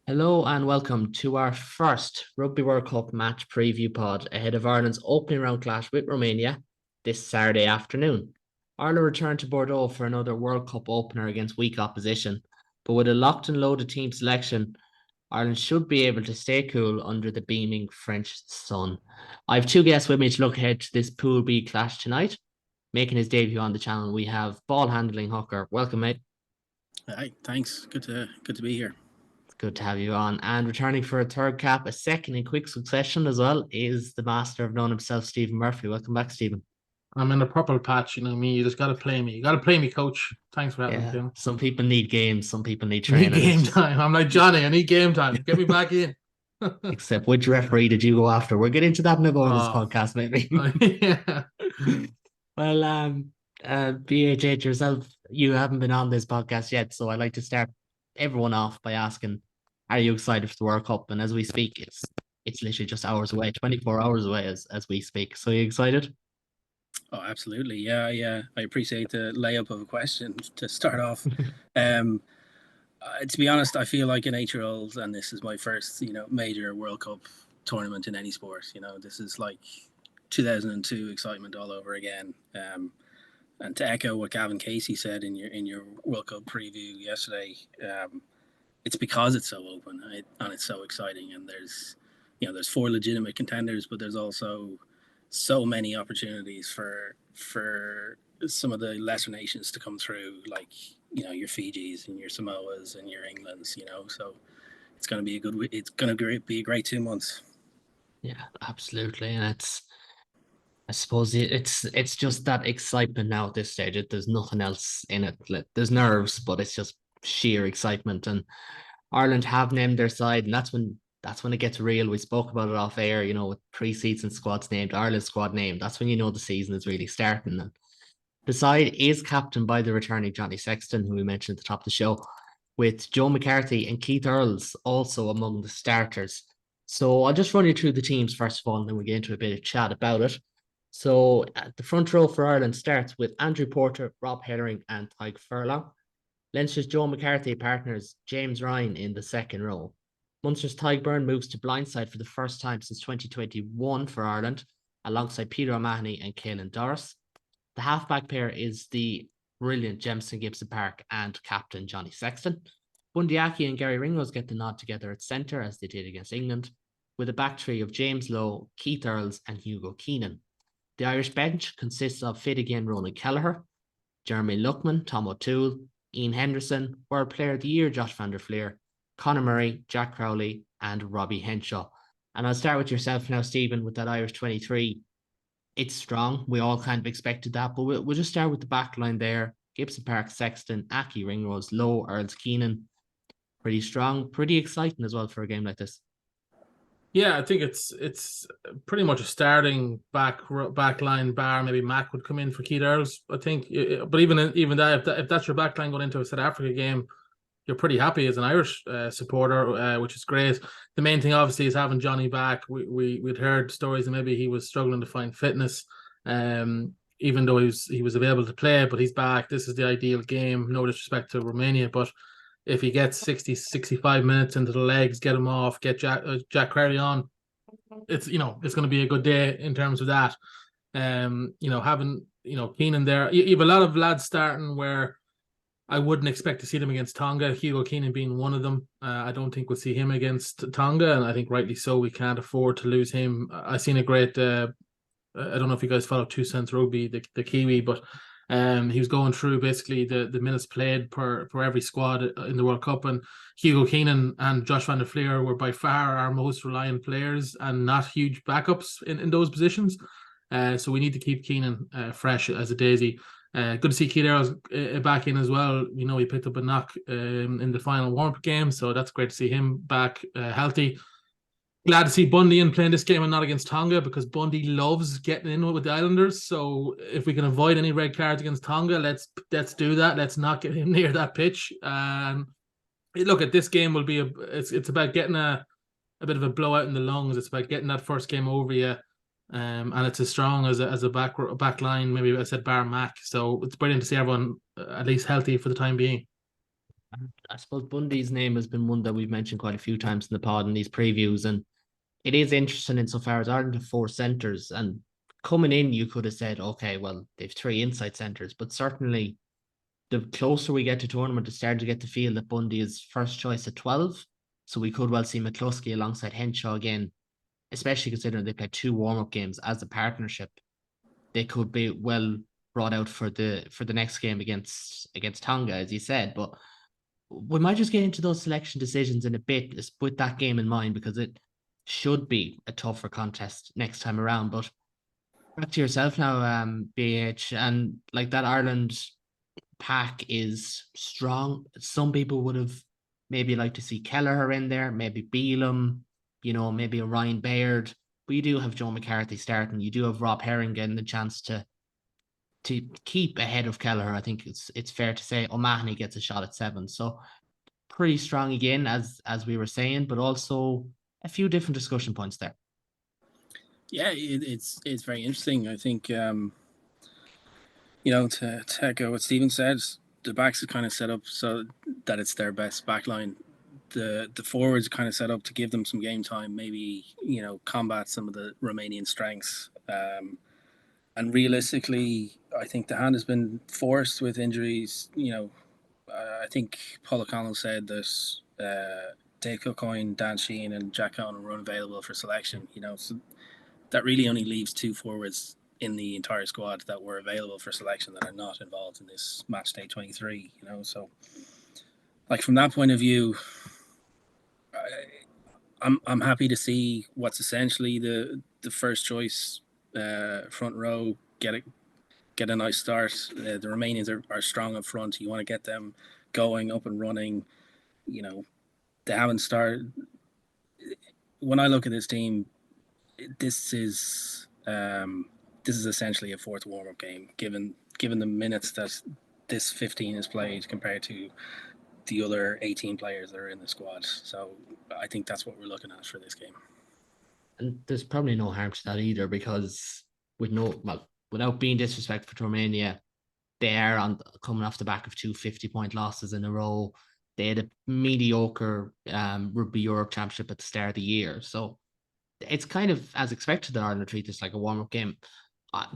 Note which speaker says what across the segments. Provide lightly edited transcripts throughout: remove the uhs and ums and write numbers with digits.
Speaker 1: Hello and welcome to our first Rugby World Cup match preview pod ahead of Ireland's opening round clash with Romania this Saturday afternoon. Ireland return to Bordeaux for another World Cup opener against weak opposition, but with a locked and loaded team selection, Ireland should be able to stay cool under the beaming French sun. I have two guests with me to look ahead to this Pool B clash tonight. Making his debut on the channel, we have ball handling hooker. Welcome, mate.
Speaker 2: Hi, thanks. Good to be here.
Speaker 1: Good to have you on. And returning for a third cap, a second in quick succession as well, is the master of none himself, Stephen Murphy. Welcome back, Stephen.
Speaker 3: I'm in a purple patch, you know me. You just got to play me. You got to play me, coach. Thanks for having me,
Speaker 1: Yeah,
Speaker 3: Tim.
Speaker 1: some people need games, some people need
Speaker 3: I need
Speaker 1: training.
Speaker 3: game time. I'm like Johnny. I need game time. Get me back in.
Speaker 1: Except which referee did you go after? We'll get into that in a bonus
Speaker 3: Oh,
Speaker 1: podcast, maybe.
Speaker 3: yeah.
Speaker 1: Well, BHH yourself, you haven't been on this podcast yet, so I'd like to start everyone off by asking, are you excited for the World Cup? And as we speak, it's literally just hours away, 24 hours away as we speak. So are you excited?
Speaker 2: Oh, absolutely. Yeah. I appreciate the layup of a question to start off. To be honest, I feel like an 8-year-old, and this is my first, major World Cup tournament in any sport. This is like 2002 excitement all over again. And to echo what Gavin Casey said in your World Cup preview yesterday, it's because it's so open and it's so exciting, and there's four legitimate contenders, but there's also so many opportunities for some of the lesser nations to come through, like your Fijis and your Samoas and your Englands. So it's going to be a great 2 months.
Speaker 1: Yeah, absolutely. And I suppose it's just that excitement now at this stage. There's nothing else in it. There's nerves, but it's just sheer excitement. And Ireland have named their side, and that's when it gets real. We spoke about it off air, with pre-season squads named, Ireland squad named. That's when you know the season is really starting. And the side is captained by the returning Johnny Sexton, who we mentioned at the top of the show, with Joe McCarthy and Keith Earls also among the starters. So I'll just run you through the teams first of all, and then we'll get into a bit of chat about it. So the front row for Ireland starts with Andrew Porter, Rob Hellering, and Tadhg Furlong. Leinster's Joe McCarthy partners James Ryan in the second row. Munster's Tadhg Beirne moves to blindside for the first time since 2021 for Ireland, alongside Peter O'Mahony and Caelan Doris. The halfback pair is the brilliant Jemison Gibson Park and captain Johnny Sexton. Bundee Aki and Gary Ringrose get the nod together at centre, as they did against England, with a back three of James Lowe, Keith Earls, and Hugo Keenan. The Irish bench consists of fit again Ronan Kelleher, Jeremy Luckman, Tom O'Toole, Ian Henderson, World Player of the Year Josh van der Fleer, Conor Murray, Jack Crowley, and Robbie Henshaw. And I'll start with yourself now, Stephen, with that Irish 23. It's strong. We all kind of expected that, but we'll just start with the back line there. Gibson Park, Sexton, Aki, Ringrose, Lowe, Earls, Keenan. Pretty strong, pretty exciting as well for a game like this.
Speaker 3: Yeah, I think it's pretty much a starting back line bar. Maybe Mac would come in for Keith Earls, I think. But even that, if that's your back line going into a South Africa game, you're pretty happy as an Irish supporter, which is great. The main thing, obviously, is having Johnny back. We'd heard stories that maybe he was struggling to find fitness, even though he was available to play, but he's back. This is the ideal game. No disrespect to Romania, but if he gets 60, 65 minutes into the legs, get him off, get Jack Crowley on, it's going to be a good day in terms of that. Having Keenan there, you have a lot of lads starting where I wouldn't expect to see them against Tonga. Hugo Keenan being one of them. I don't think we'll see him against Tonga, and I think rightly so. We can't afford to lose him. I seen a great. I don't know if you guys follow 2 Cents Rugby, the Kiwi, but he was going through basically the minutes played per every squad in the World Cup, and Hugo Keenan and Josh van der Fleer were by far our most reliant players and not huge backups in those positions. So we need to keep Keenan fresh as a daisy. Good to see Keith Earls back in as well. He picked up a knock in the final warm-up game, so that's great to see him back healthy. Glad to see Bundee in playing this game and not against Tonga, because Bundee loves getting in with the Islanders. So if we can avoid any red cards against Tonga, let's do that. Let's not get him near that pitch. Look, at this game will be it's about getting a bit of a blowout in the lungs. It's about getting that first game over you. And it's as strong as a back line. Maybe I said bar Mac. So it's brilliant to see everyone at least healthy for the time being.
Speaker 1: I suppose Bundy's name has been one that we've mentioned quite a few times in the pod and these previews, and it is interesting insofar as Ireland have 4 centres, and coming in you could have said, okay, well they've 3 inside centres, but certainly the closer we get to tournament, it's starting to get the feel that Bundy is first choice at 12, so we could well see McCluskey alongside Henshaw again, especially considering they played 2 warm-up games as a partnership. They could be well brought out for the next game against Tonga, as you said, but we might just get into those selection decisions in a bit with that game in mind, because it should be a tougher contest next time around. But back to yourself now, BH, and like that Ireland pack is strong. Some people would have maybe liked to see Kelleher in there, maybe Beelum, maybe a Ryan Baird. But you do have Joe McCarthy starting. You do have Rob Herring getting the chance to keep ahead of Kelleher. I think it's fair to say O'Mahony gets a shot at 7. So pretty strong again, as we were saying, but also a few different discussion points there.
Speaker 2: Yeah, it's very interesting. I think to echo what Stephen said, the backs are kind of set up so that it's their best backline. The forwards are kind of set up to give them some game time, maybe combat some of the Romanian strengths. And realistically, I think the hand has been forced with injuries. I think Paul O'Connell said that Dave Kilcoyne, Dan Sheehan, and Jack Conan were unavailable for selection. So that really only leaves 2 forwards in the entire squad that were available for selection that are not involved in this match day 23. So like from that point of view, I'm happy to see what's essentially the first choice front row get a nice start. The Romanians are strong up front. You want to get them going, up and running. They haven't started. When I look at this team, this is essentially a 4th warm-up game, given the minutes that this 15 has played compared to the other 18 players that are in the squad. So I think that's what we're looking at for this game.
Speaker 1: And there's probably no harm to that either, because without being disrespectful to Romania, they are coming off the back of 2 50-point losses in a row. They had a mediocre Rugby Europe Championship at the start of the year. So it's kind of as expected that Ireland treat this like a warm-up game.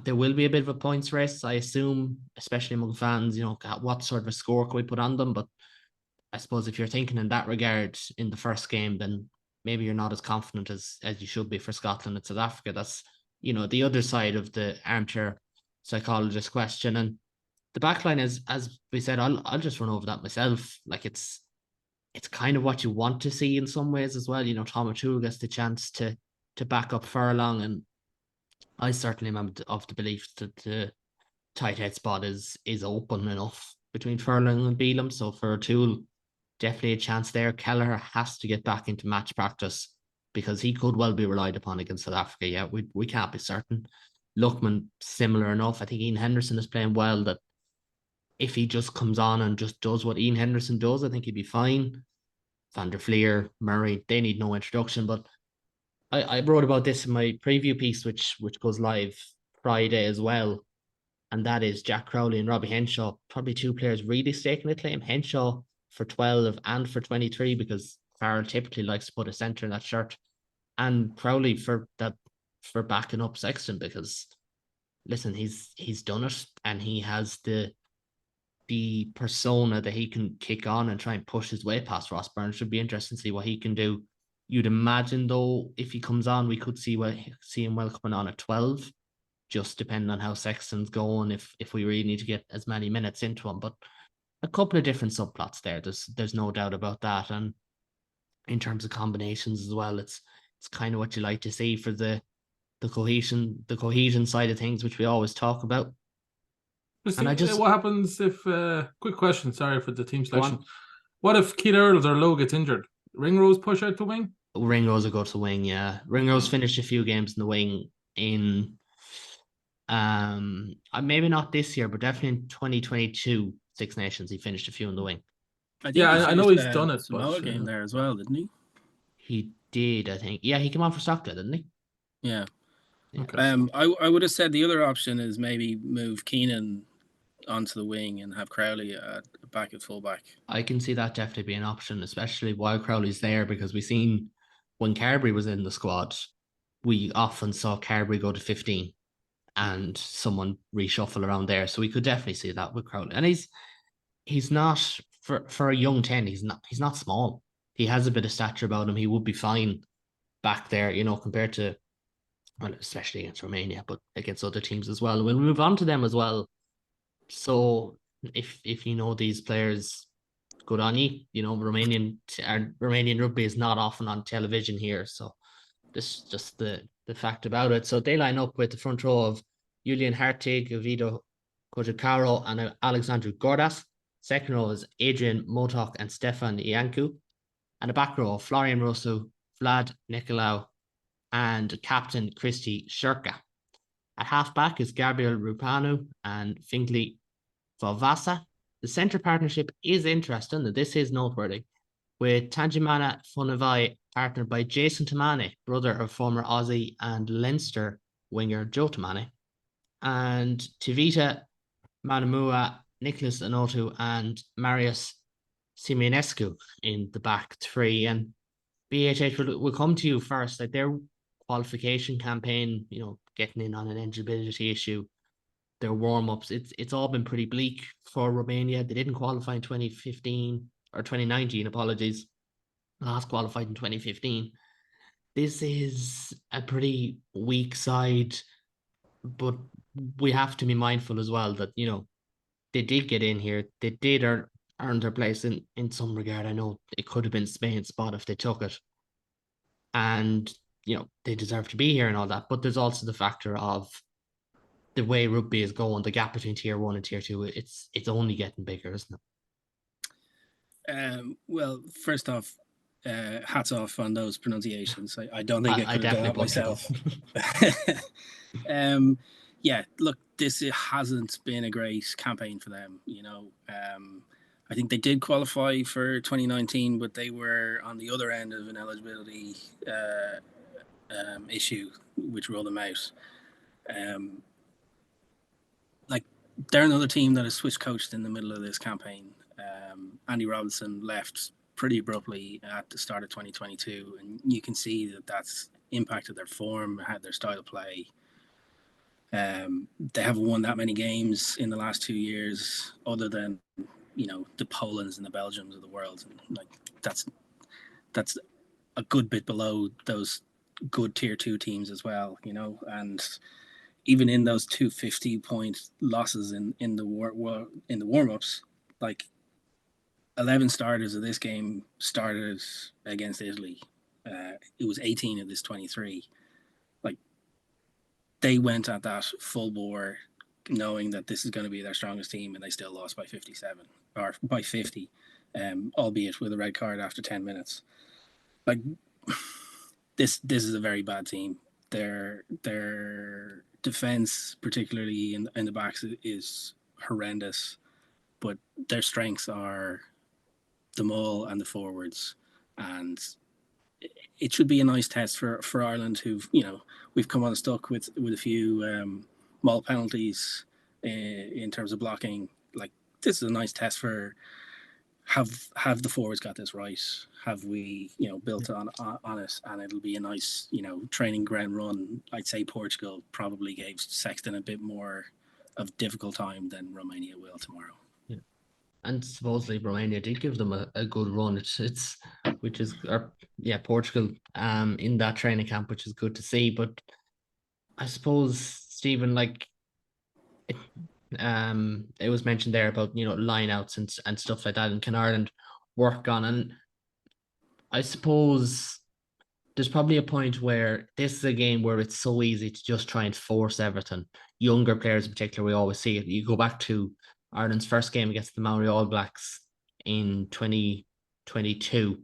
Speaker 1: There will be a bit of a points race, I assume, especially among fans. What sort of a score can we put on them? But I suppose if you're thinking in that regard in the first game, then maybe you're not as confident as you should be for Scotland and South Africa. That's, the other side of the armchair psychologist question. And the backline is, as we said, I'll just run over that myself. Like it's kind of what you want to see in some ways as well. Tom O'Toole gets the chance to back up Furlong, and I certainly am of the belief that the tight head spot is open enough between Furlong and Beelum. So for O'Toole, definitely a chance there. Kelleher has to get back into match practice, because he could well be relied upon against South Africa. Yeah, we can't be certain. Luckman, similar enough. I think Ian Henderson is playing well. That if he just comes on and just does what Ian Henderson does, I think he'd be fine. Van der Fleer, Murray, they need no introduction. But I wrote about this in my preview piece, which goes live Friday as well. And that is Jack Crowley and Robbie Henshaw, probably 2 players really staking a claim. Henshaw for 12 and for 23, because Farrell typically likes to put a centre in that shirt. And Crowley for backing up Sexton, because listen, he's done it, and he has the persona that he can kick on and try and push his way past Ross Byrne. Should be interesting to see what he can do. You'd imagine, though, if he comes on, we could see him well coming on at 12, just depending on how Sexton's going, if we really need to get as many minutes into him. But a couple of different subplots there. There's no doubt about that. And in terms of combinations as well, it's kind of what you like to see for the cohesion side of things, which we always talk about.
Speaker 3: And what happens if quick question, sorry for the team selection. What if Keith Earls or Lowe gets injured? Ringrose push out to wing?
Speaker 1: Ringrose will go to wing, yeah. Ringrose finished a few games in the wing in maybe not this year, but definitely in 2022 Six Nations he finished a few in the wing.
Speaker 3: I know he's done it.
Speaker 2: Samoa game there as well, didn't he?
Speaker 1: He did, I think. Yeah, he came on for Stockdale, didn't he?
Speaker 2: Yeah.
Speaker 3: Okay.
Speaker 2: I would have said the other option is maybe move Keenan onto the wing and have Crowley back at fullback.
Speaker 1: I can see that definitely be an option, especially while Crowley's there, because we seen when Carberry was in the squad, we often saw Carberry go to 15 and someone reshuffle around there. So we could definitely see that with Crowley. And he's not for a young 10, he's not small. He has a bit of stature about him. He would be fine back there, compared to, well, especially against Romania, but against other teams as well. We'll move on to them as well. So if you know these players, good on you. Romanian rugby is not often on television here, so this is just the fact about it. So they line up with the front row of Julian Hartig, Ovidio Cojacaro, and Alexandru Gordas. Second row is Adrian Motok and Stefan Iancu. And the back row, Florian Rosu, Vlad Nicolau, and captain Christy Shirka. At half-back is Gabriel Rupanu and Finkley Valvasa. The centre partnership is interesting, and this is noteworthy, with Tanjimana Funavai partnered by Jason Tamani, brother of former Aussie and Leinster winger Joe Tamani, and Tivita Manamua, Nicholas Anotu, and Marius Simeonescu in the back three. And BHH will come to you first. Like their qualification campaign, getting in on an eligibility issue, their warm-ups, it's all been pretty bleak for Romania. They didn't qualify in 2015 or 2019, apologies. Last qualified in 2015. This is a pretty weak side, but we have to be mindful as well that, they did get in here. They did earn their place in some regard. I know it could have been Spain's spot if they took it. And, they deserve to be here and all that. But there's also the factor of the way rugby is going, the gap between tier 1 and tier 2, it's only getting bigger, isn't
Speaker 2: it? Well, first off, hats off on those pronunciations. I don't think I could have done that myself. Yeah, look, this hasn't been a great campaign for them. I think they did qualify for 2019, but they were on the other end of an eligibility issue, which ruled them out. They're another team that has switched coached in the middle of this campaign. Andy Robinson left pretty abruptly at the start of 2022, and you can see that that's impacted their form, had their style of play. They haven't won that many games in the last 2 years, other than the Polands and the Belgiums of the world, and that's a good bit below those good tier 2 teams as well, and even in those 250-point losses in the warm-ups, 11 starters of this game started against Italy. It was 18 of this 23. They went at that full bore, knowing that this is going to be their strongest team, and they still lost by 57 or by 50, albeit with a red card after 10 minutes. This is a very bad team. Their defense, particularly in the backs, is horrendous, but their strengths are the maul and the forwards, and it should be a nice test for Ireland, who've we've come unstuck with a few maul penalties in terms of blocking. This is a nice test for have the forwards got this right? Have we built on it? And it'll be a nice training ground run. I'd say Portugal probably gave Sexton a bit more of difficult time than Romania will tomorrow.
Speaker 1: Yeah, and supposedly Romania did give them a good run. Portugal in that training camp, which is good to see. But I suppose, Stephen, it was mentioned there about line outs and stuff like that, and can Ireland work on? And I suppose there's probably a point where this is a game where it's so easy to just try and force everything. Younger players in particular, we always see it. You go back to Ireland's first game against the Maori All Blacks in 2022,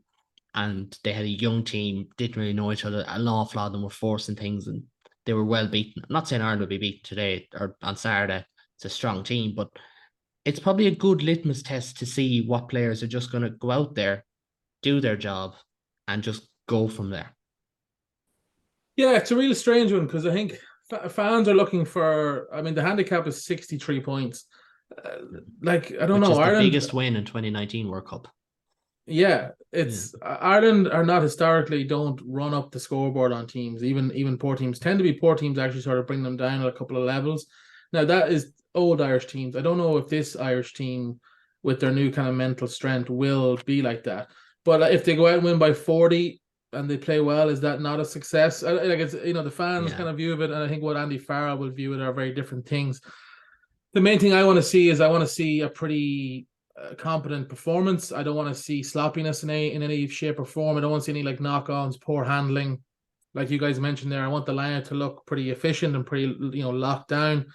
Speaker 1: and they had a young team, didn't really know each other. An awful lot of them were forcing things, and they were well beaten. I'm not saying Ireland will be beaten today or on Saturday. It's a strong team, but it's probably a good litmus test to see what players are just going to go out there, do their job, and just go from there.
Speaker 3: Yeah, it's a real strange one, because I think fans are looking for, the handicap is 63 points. Like, I don't
Speaker 1: which
Speaker 3: know,
Speaker 1: is the
Speaker 3: Ireland.
Speaker 1: biggest win in 2019 World Cup.
Speaker 3: Yeah, it's Ireland are not historically don't run up the scoreboard on teams. Even poor teams tend to be poor teams actually sort of bring them down a couple of levels. Now that is old Irish teams. I don't know if this Irish team with their new kind of mental strength will be like that. But if they go out and win by 40 and they play well, is that not a success? Like, it's, the fans kind of view of it, and I think what Andy Farrell will view it are very different things. The main thing I want to see is I want to see a pretty competent performance. I don't want to see sloppiness in any shape or form. I don't want to see any like knock-ons, poor handling, like you guys mentioned there. I want the line to look pretty efficient and pretty locked down.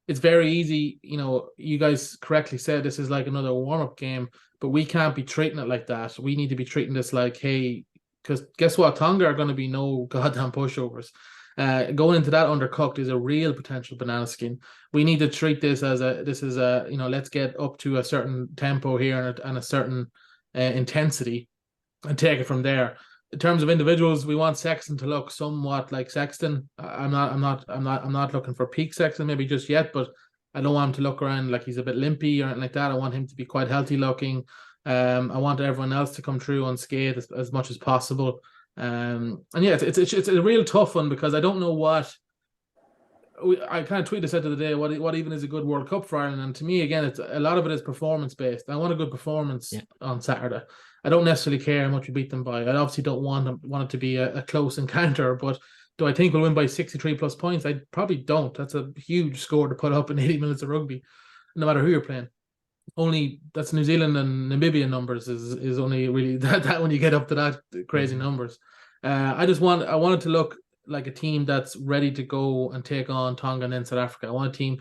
Speaker 3: It's very easy. You guys correctly said this is like another warm-up game, but we can't be treating it like that. We need to be treating this like, hey, because guess what? Tonga are going to be no goddamn pushovers. Going into that undercooked is a real potential banana skin. We need to treat this as let's get up to a certain tempo here and a certain intensity and take it from there. In terms of individuals, we want Sexton to look somewhat like Sexton. I'm not looking for peak Sexton maybe just yet, but I don't want him to look around like he's a bit limpy or anything like that. I want him to be quite healthy looking. I want everyone else to come through unscathed as much as possible. And yeah, it's a real tough one because I don't know what. I kind of tweeted this out of the day. What even is a good World Cup for Ireland? And to me, again, it's a lot of it is performance based. I want a good performance on Saturday. I don't necessarily care how much we beat them by. I obviously don't want it to be a close encounter, but do I think we'll win by 63 plus points? I probably don't. That's a huge score to put up in 80 minutes of rugby, no matter who you're playing. Only that's New Zealand and Namibia numbers is only really that when you get up to that crazy numbers. I wanted to look like a team that's ready to go and take on Tonga and then South Africa. I want a team.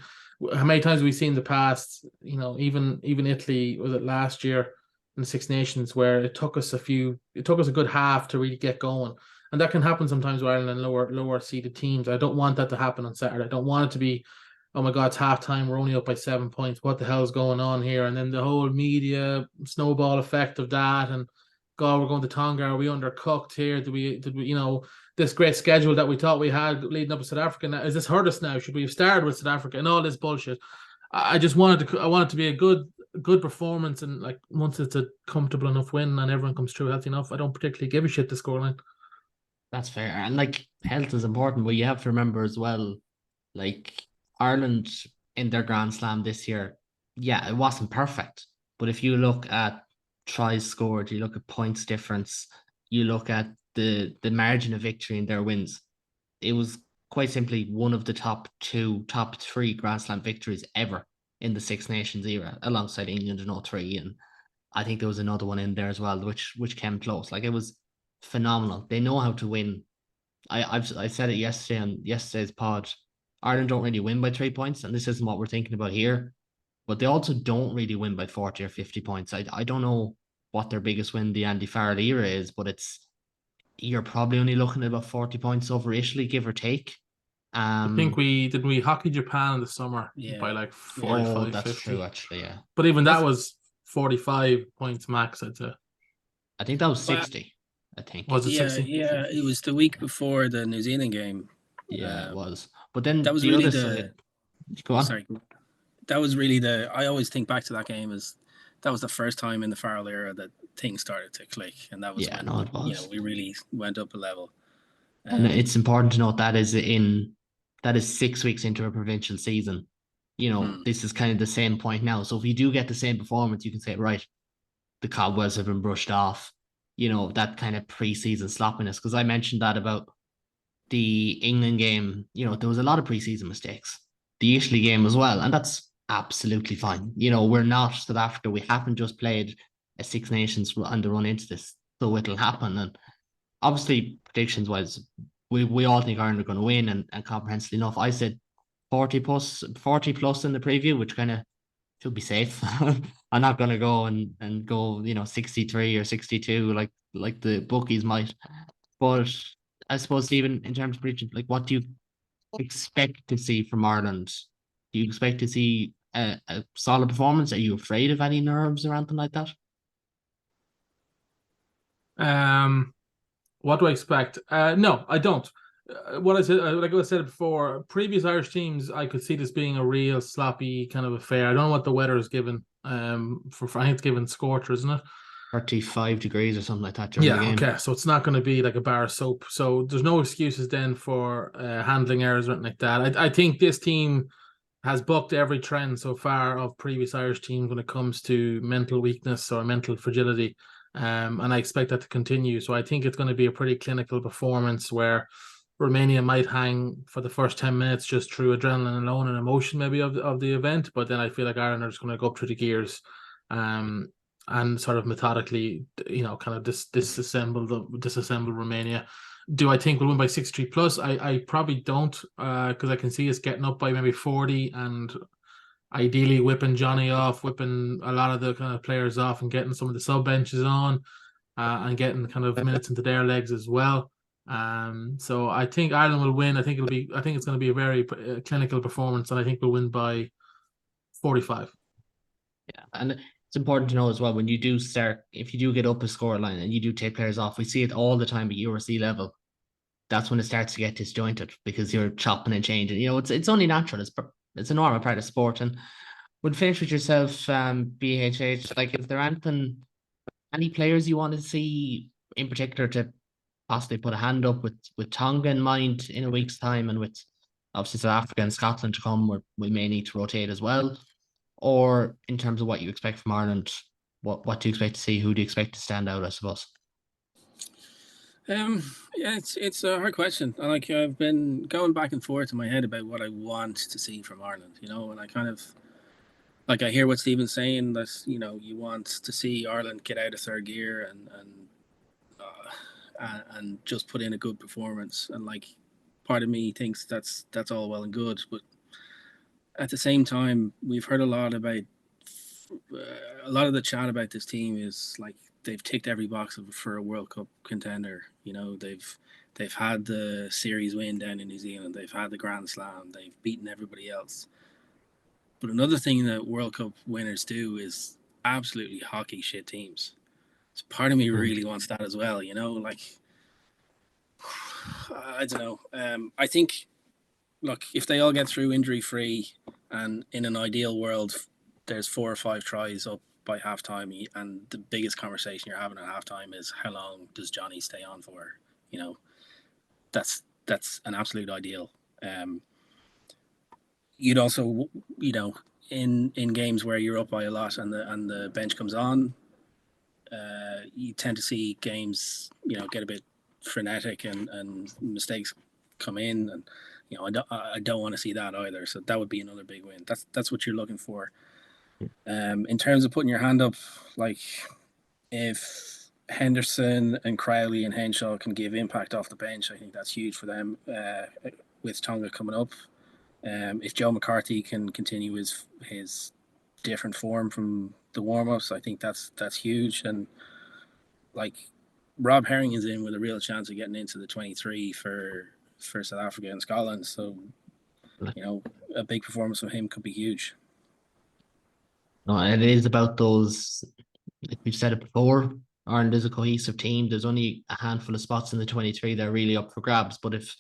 Speaker 3: How many times have we seen in the past? Even Italy, was it last year in the Six Nations, where it took us a good half to really get going, and that can happen sometimes with Ireland and lower seeded teams. I don't want that to happen on Saturday. I don't want it to be, oh my God, it's halftime, we're only up by 7 points. What the hell is going on here? And then the whole media snowball effect of that, and God, we're going to Tonga. Are we undercooked here? Did we this great schedule that we thought we had leading up to South Africa? Now, is this hurt us now? Should we have started with South Africa and all this bullshit? I want it to be a good performance, and like once it's a comfortable enough win and everyone comes through healthy enough, I don't particularly give a shit the scoreline.
Speaker 1: That's fair. And like health is important, but you have to remember as well, like Ireland in their Grand Slam this year, yeah, it wasn't perfect. But if you look at tries scored, you look at points difference, you look at the margin of victory in their wins, it was quite simply one of the top 3 Grand Slam victories ever in the Six Nations era, alongside England in 03. And I think there was another one in there as well, which came close. Like, it was phenomenal. They know how to win. I said it yesterday on yesterday's pod. Ireland don't really win by 3 points, and this isn't what we're thinking about here. But they also don't really win by 40 or 50 points. I don't know what their biggest win the Andy Farrell era is, but you're probably only looking at about 40 points over Italy, give or take.
Speaker 3: I think we hockey Japan in the summer by like 45,
Speaker 1: that's
Speaker 3: 50.
Speaker 1: true, actually, yeah.
Speaker 3: But even that was 45 points max, I'd say.
Speaker 1: I think that was 60. I think.
Speaker 3: Was it 60?
Speaker 2: Yeah, it was the week before the New Zealand game.
Speaker 1: Yeah, it was. But then
Speaker 2: that was
Speaker 1: the
Speaker 2: really
Speaker 1: other side. Go on.
Speaker 2: Sorry. That was really I always think back to that game as that was the first time in the Farrell era that things started to click, and that was when we really went up a level.
Speaker 1: And it's important to note that is 6 weeks into a provincial season. This is kind of the same point now. So if you do get the same performance, you can say, right, the cobwebs have been brushed off. That kind of pre-season sloppiness. Because I mentioned that about the England game. There was a lot of pre-season mistakes. The Italy game as well, and that's absolutely fine. We're not South Africa. We haven't just played a Six Nations on the run into this, so it'll happen. And obviously, predictions wise, we all think Ireland are going to win, and comprehensively enough, I said 40 plus in the preview, which kind of should be safe. I'm not going to go and go 63 or 62 like the bookies might. But I suppose, Stephen, in terms of prediction, like, what do you expect to see from Ireland? Do you expect to see a solid performance? Are you afraid of any nerves or anything like that?
Speaker 3: What do I expect? No, I don't. what I said, like I said before, previous Irish teams, I could see this being a real sloppy kind of affair. I don't know what the weather is given. For I think it's given scorcher, isn't it?
Speaker 1: 35 degrees or something like that during the
Speaker 3: Yeah,
Speaker 1: game.
Speaker 3: okay. So it's not going to be like a bar of soap. So there's no excuses then for handling errors or anything like that. I think this team has bucked every trend so far of previous Irish teams when it comes to mental weakness or mental fragility. And I expect that to continue. So I think it's going to be a pretty clinical performance where Romania might hang for the first 10 minutes just through adrenaline alone and emotion maybe of the event. But then I feel like Ireland are just going to go up through the gears. And sort of methodically, kind of disassemble Romania. Do I think we'll win by 6-3 plus? I probably don't, because I can see us getting up by maybe 40 and ideally whipping Johnny off, whipping a lot of the kind of players off and getting some of the sub benches on, and getting kind of minutes into their legs as well. So I think Ireland will win. I think it's going to be a very clinical performance, and I think we'll win by 45.
Speaker 1: Yeah, and it's important to know as well when you do start, if you do get up a score line and you do take players off, we see it all the time at URC level. That's when it starts to get disjointed because you're chopping and changing. It's only natural. It's a normal part of sport. And would finish with yourself, BHH. Like, is there any players you want to see in particular to possibly put a hand up with Tonga in mind in a week's time, and with obviously South Africa and Scotland to come, where we may need to rotate as well? Or in terms of what you expect from Ireland, what do you expect to see? Who do you expect to stand out, I suppose?
Speaker 2: Yeah, it's a hard question. Like, I've been going back and forth in my head about what I want to see from Ireland, and I kind of like, I hear what Stephen's saying, that you want to see Ireland get out of third gear and just put in a good performance, and like, part of me thinks that's all well and good, but at the same time, we've heard a lot of the chat about this team is like they've ticked every box for a World Cup contender. They've had the series win down in New Zealand. They've had the Grand Slam. They've beaten everybody else. But another thing that World Cup winners do is absolutely hockey shit teams. So part of me really wants that as well. Like, I don't know. I think, look, if they all get through injury free, and in an ideal world, there's 4 or 5 tries up by halftime, and the biggest conversation you're having at halftime is how long does Johnny stay on for? That's an absolute ideal. You'd also, in games where you're up by a lot and the bench comes on, you tend to see games, get a bit frenetic and mistakes come in, and I don't want to see that either. So that would be another big win. That's what you're looking for. In terms of putting your hand up, like, if Henderson and Crowley and Henshaw can give impact off the bench, I think that's huge for them. With Tonga coming up, if Joe McCarthy can continue his different form from the warm-ups, I think that's huge. And like, Rob Herring is in with a real chance of getting into the 23 for South Africa and Scotland. So, a big performance from him could be huge.
Speaker 1: No, and it is about those, like we've said it before, Ireland is a cohesive team. There's only a handful of spots in the 23 that are really up for grabs. But if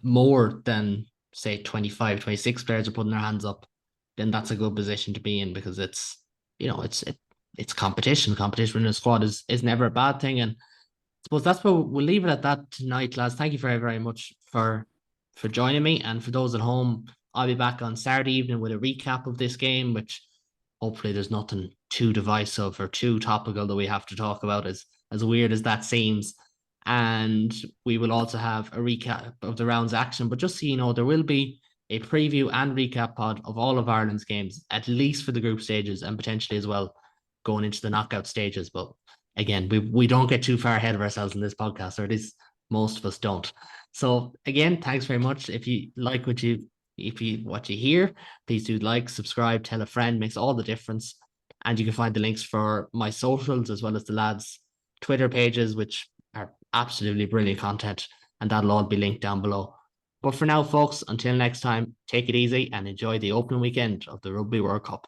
Speaker 1: more than, say, 25, 26 players are putting their hands up, then that's a good position to be in, because it's competition. Competition in a squad is never a bad thing. And I suppose that's where we'll leave it at that tonight, lads. Thank you very, very much for joining me. And for those at home, I'll be back on Saturday evening with a recap of this game, which hopefully there's nothing too divisive or too topical that we have to talk about, as weird as that seems. And we will also have a recap of the round's action. But just so you know, there will be a preview and recap pod of all of Ireland's games, at least for the group stages, and potentially as well going into the knockout stages. But again, we don't get too far ahead of ourselves in this podcast, or at least most of us don't. So again, thanks very much. If you like what you hear, please do like, subscribe, tell a friend. Makes all the difference. And you can find the links for my socials as well as the lads' Twitter pages, which are absolutely brilliant content, and that'll all be linked down below. But for now, folks, until next time, take it easy and enjoy the opening weekend of the Rugby World Cup.